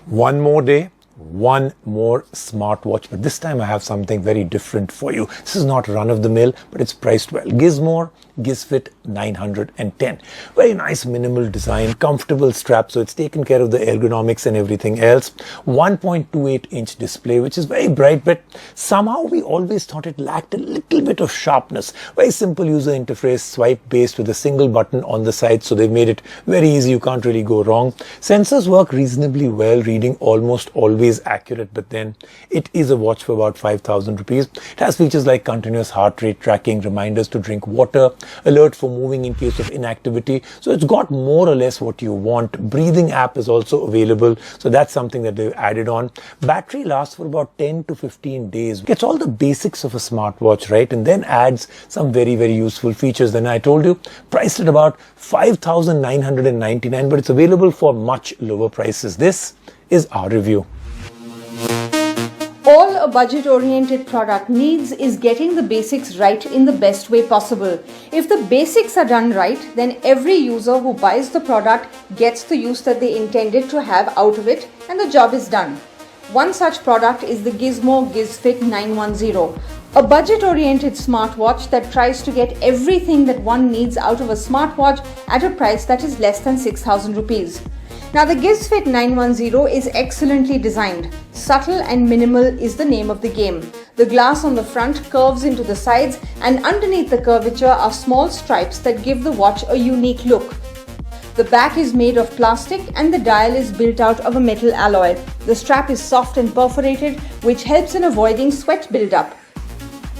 One more day, one more smartwatch, but this time I have something very different for you. This is not run of the mill, but it's priced well. Gizmo GizFit 910. Very nice minimal design, comfortable strap, so it's taken care of the ergonomics and everything else. 1.28-inch display, which is very bright, but somehow we always thought it lacked a little bit of sharpness. Very simple user interface, swipe based with a single button on the side, so they've made it very easy. You can't really go wrong. Sensors work reasonably well, reading almost always accurate, but then it is a watch for about 5,000 rupees. It has features like continuous heart rate tracking, reminders to drink water, alert for moving in case of inactivity. So it's got more or less what you want. Breathing app is also available, so that's something that they've added on. Battery lasts for about 10 to 15 days. Gets all the basics of a smartwatch, right? And then adds some very, very useful features. Then I told you, priced at about 5,999, but it's available for much lower prices. This is our review. All a budget-oriented product needs is getting the basics right in the best way possible. If the basics are done right, then every user who buys the product gets the use that they intended to have out of it, and the job is done. One such product is the Gizmo GizFit 910, a budget-oriented smartwatch that tries to get everything that one needs out of a smartwatch at a price that is less than 6,000 rupees. Now, the GizFit 910 is excellently designed. Subtle and minimal is the name of the game. The glass on the front curves into the sides, and underneath the curvature are small stripes that give the watch a unique look. The back is made of plastic and the dial is built out of a metal alloy. The strap is soft and perforated, which helps in avoiding sweat buildup.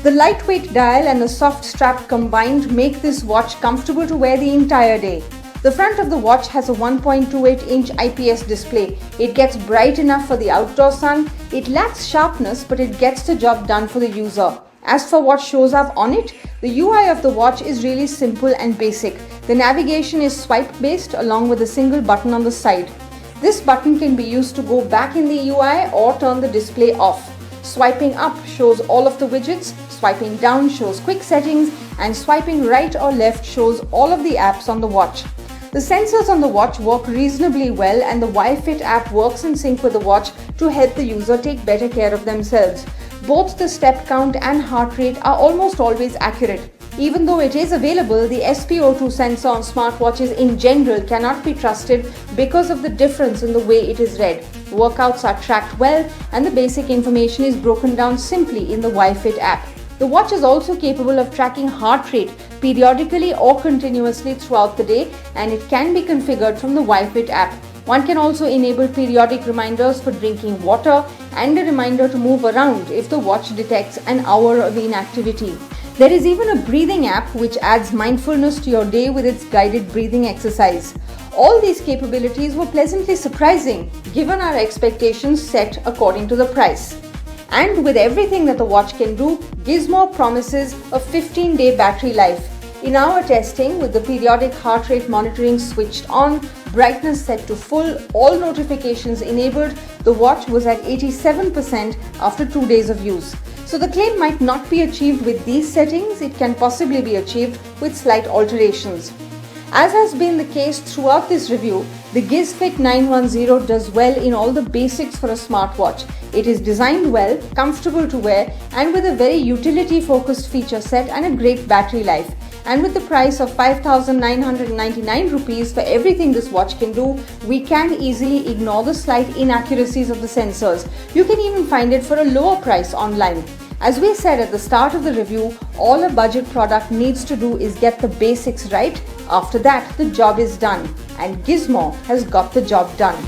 The lightweight dial and the soft strap combined make this watch comfortable to wear the entire day. The front of the watch has a 1.28-inch IPS display. It gets bright enough for the outdoor sun. It lacks sharpness, but it gets the job done for the user. As for what shows up on it, the UI of the watch is really simple and basic. The navigation is swipe-based along with a single button on the side. This button can be used to go back in the UI or turn the display off. Swiping up shows all of the widgets, swiping down shows quick settings, and swiping right or left shows all of the apps on the watch. The sensors on the watch work reasonably well, and the YFit app works in sync with the watch to help the user take better care of themselves. Both the step count and heart rate are almost always accurate. Even though it is available, the SpO2 sensor on smartwatches in general cannot be trusted because of the difference in the way it is read. Workouts are tracked well, and the basic information is broken down simply in the YFit app. The watch is also capable of tracking heart rate periodically or continuously throughout the day, and it can be configured from the YFit app. One can also enable periodic reminders for drinking water and a reminder to move around if the watch detects an hour of inactivity. There is even a breathing app which adds mindfulness to your day with its guided breathing exercise. All these capabilities were pleasantly surprising given our expectations set according to the price. And with everything that the watch can do, Gizmo promises a 15-day battery life. In our testing, with the periodic heart rate monitoring switched on, brightness set to full, all notifications enabled, the watch was at 87% after 2 days of use. So the claim might not be achieved with these settings, it can possibly be achieved with slight alterations. As has been the case throughout this review, the GizFit 910 does well in all the basics for a smartwatch. It is designed well, comfortable to wear, and with a very utility-focused feature set and a great battery life. And with the price of 5,999 rupees for everything this watch can do, we can easily ignore the slight inaccuracies of the sensors. You can even find it for a lower price online. As we said at the start of the review, all a budget product needs to do is get the basics right. After that, the job is done. And Gizmo has got the job done.